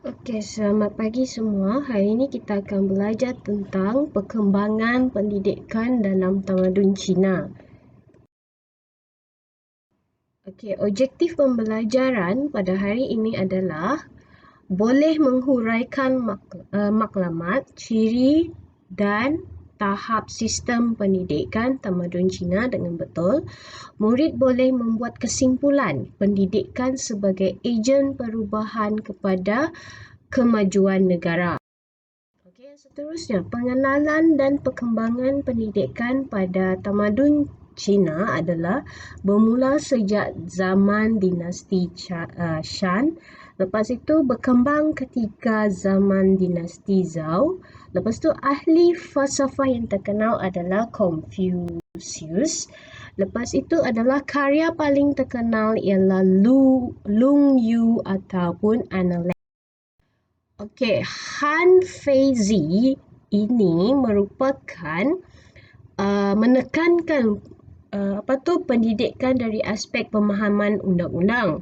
Okey, selamat pagi semua. Hari ini kita akan belajar tentang perkembangan pendidikan dalam tamadun Cina. Okey, objektif pembelajaran pada hari ini adalah boleh menghuraikan maklumat, ciri dan tahap sistem pendidikan tamadun Cina dengan betul. Murid boleh membuat kesimpulan pendidikan sebagai ejen perubahan kepada kemajuan negara. Okey, yang seterusnya, pengenalan dan perkembangan pendidikan pada tamadun Cina adalah bermula sejak zaman dinasti Shan. Lepas itu berkembang ketika zaman dinasti Zhou. Lepas itu ahli falsafah yang terkenal adalah Confucius. Lepas itu adalah karya paling terkenal ialah Lung Yu ataupun Analects. Okey, Han Feizi ini merupakan menekankan pendidikan dari aspek pemahaman undang-undang.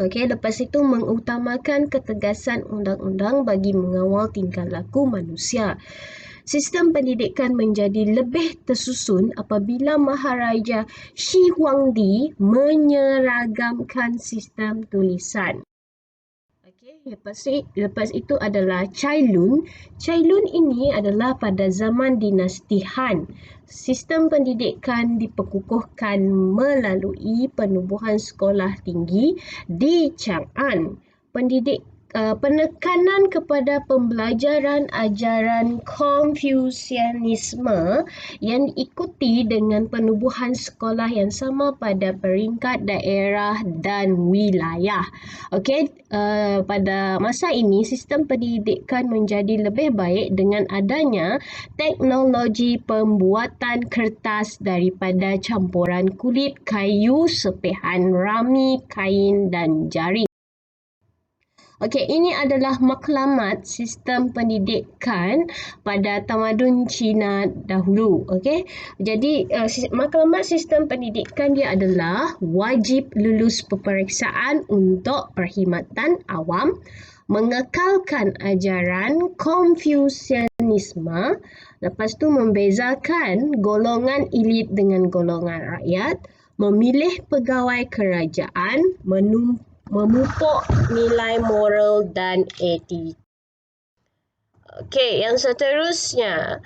Okey, lepas itu mengutamakan ketegasan undang-undang bagi mengawal tingkah laku manusia. Sistem pendidikan menjadi lebih tersusun apabila Maharaja Shi Huangdi menyeragamkan sistem tulisan. Okey, lepas itu adalah Cai Lun. Cai Lun ini adalah pada zaman dinasti Han. Sistem pendidikan diperkukuhkan melalui penubuhan sekolah tinggi di Chang'an. Penekanan kepada pembelajaran ajaran Konfusianisme yang diikuti dengan penubuhan sekolah yang sama pada peringkat daerah dan wilayah. Okey, pada masa ini sistem pendidikan menjadi lebih baik dengan adanya teknologi pembuatan kertas daripada campuran kulit, kayu, sepihan rami, kain dan jaring. Okey, ini adalah maklumat sistem pendidikan pada tamadun Cina dahulu. Okey, jadi maklumat sistem pendidikan dia adalah wajib lulus peperiksaan untuk perkhidmatan awam, mengekalkan ajaran Konfusianisme, lepas tu membezakan golongan elit dengan golongan rakyat, memilih pegawai kerajaan, memupuk nilai moral dan etik. Okey, yang seterusnya,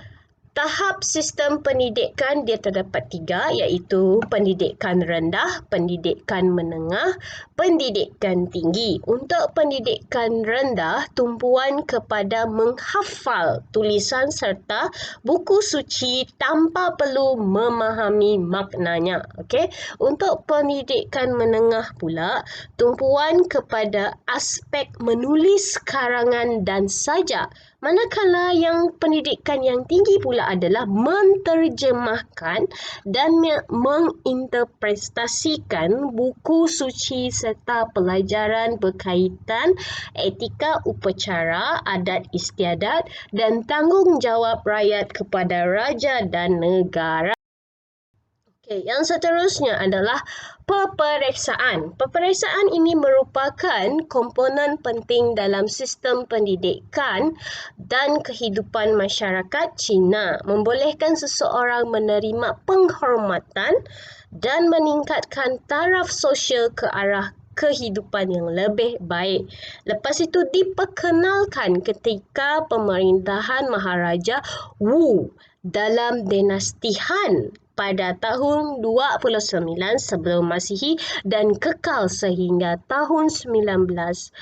tahap sistem pendidikan dia terdapat 3, iaitu pendidikan rendah, pendidikan menengah, pendidikan tinggi. Untuk pendidikan rendah, tumpuan kepada menghafal tulisan serta buku suci tanpa perlu memahami maknanya. Okey, untuk pendidikan menengah pula, tumpuan kepada aspek menulis karangan dan sajak. Manakala yang pendidikan yang tinggi pula adalah menterjemahkan dan menginterpretasikan buku suci serta pelajaran berkaitan etika upacara, adat istiadat dan tanggungjawab rakyat kepada raja dan negara. Okey, yang seterusnya adalah peperiksaan. Peperiksaan ini merupakan komponen penting dalam sistem pendidikan dan kehidupan masyarakat Cina, membolehkan seseorang menerima penghormatan dan meningkatkan taraf sosial ke arah kehidupan yang lebih baik. Lepas itu diperkenalkan ketika pemerintahan Maharaja Wu dalam dinasti Han pada tahun 29 sebelum Masihi dan kekal sehingga tahun 1905,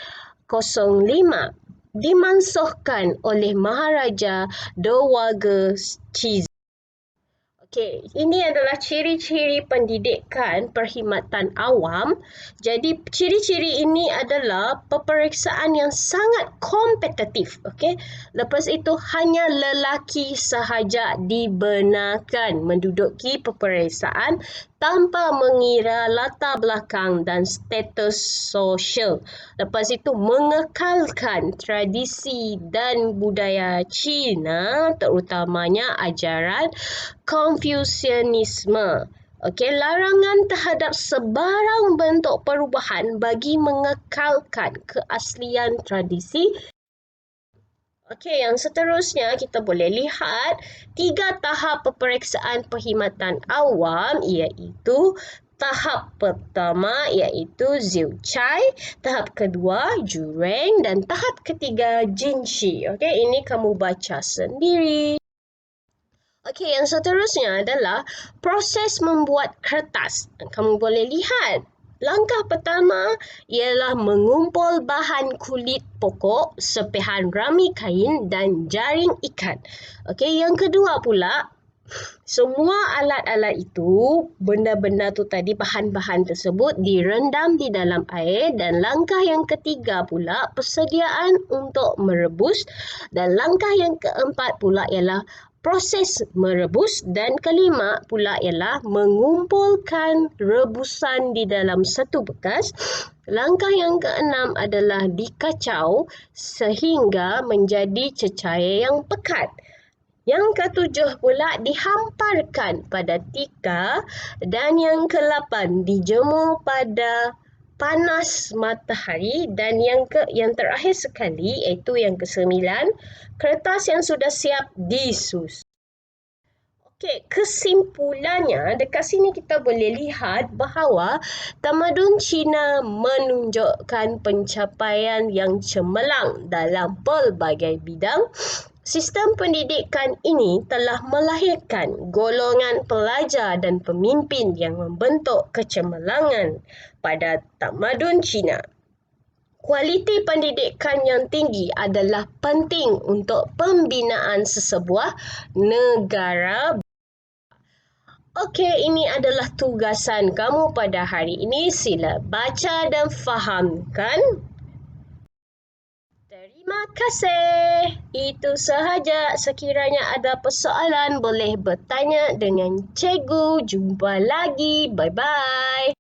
dimansuhkan oleh Maharaja Dowager Cixi. Okey, ini adalah ciri-ciri pendidikan perkhidmatan awam. Jadi ciri-ciri ini adalah peperiksaan yang sangat kompetitif. Okey, lepas itu hanya lelaki sahaja dibenarkan menduduki peperiksaan tanpa mengira latar belakang dan status sosial. Lepas itu mengekalkan tradisi dan budaya Cina, terutamanya ajaran Konfusianisme. Okey, larangan terhadap sebarang bentuk perubahan bagi mengekalkan keaslian tradisi. Okey, yang seterusnya kita boleh lihat 3 tahap peperiksaan perkhidmatan awam, iaitu tahap pertama iaitu Ziuchai, tahap kedua Jureng dan tahap ketiga Jinshi. Okey, ini kamu baca sendiri. Okey, yang seterusnya adalah proses membuat kertas. Kamu boleh lihat. Langkah pertama ialah mengumpul bahan kulit pokok, sepihan rami kain dan jaring ikan. Okey, yang kedua pula, semua alat-alat itu, benda-benda tu tadi, bahan-bahan tersebut direndam di dalam air. Dan langkah yang ketiga pula, persediaan untuk merebus. Dan langkah yang keempat pula ialah proses merebus. Dan kelima pula ialah mengumpulkan rebusan di dalam satu bekas. Langkah yang keenam adalah dikacau sehingga menjadi cecair yang pekat. Yang ketujuh pula dihamparkan pada tika dan yang ke-8 dijemur pada panas matahari dan yang terakhir sekali iaitu yang ke-9, kertas yang sudah siap disusun. Okey, kesimpulannya dekat sini kita boleh lihat bahawa tamadun Cina menunjukkan pencapaian yang cemerlang dalam pelbagai bidang. Sistem pendidikan ini telah melahirkan golongan pelajar dan pemimpin yang membentuk kecemerlangan pada tamadun Cina. Kualiti pendidikan yang tinggi adalah penting untuk pembinaan sesebuah negara. Okey, ini adalah tugasan kamu pada hari ini. Sila baca dan fahamkan. Terima kasih. Itu sahaja. Sekiranya ada persoalan, boleh bertanya dengan cikgu. Jumpa lagi. Bye-bye.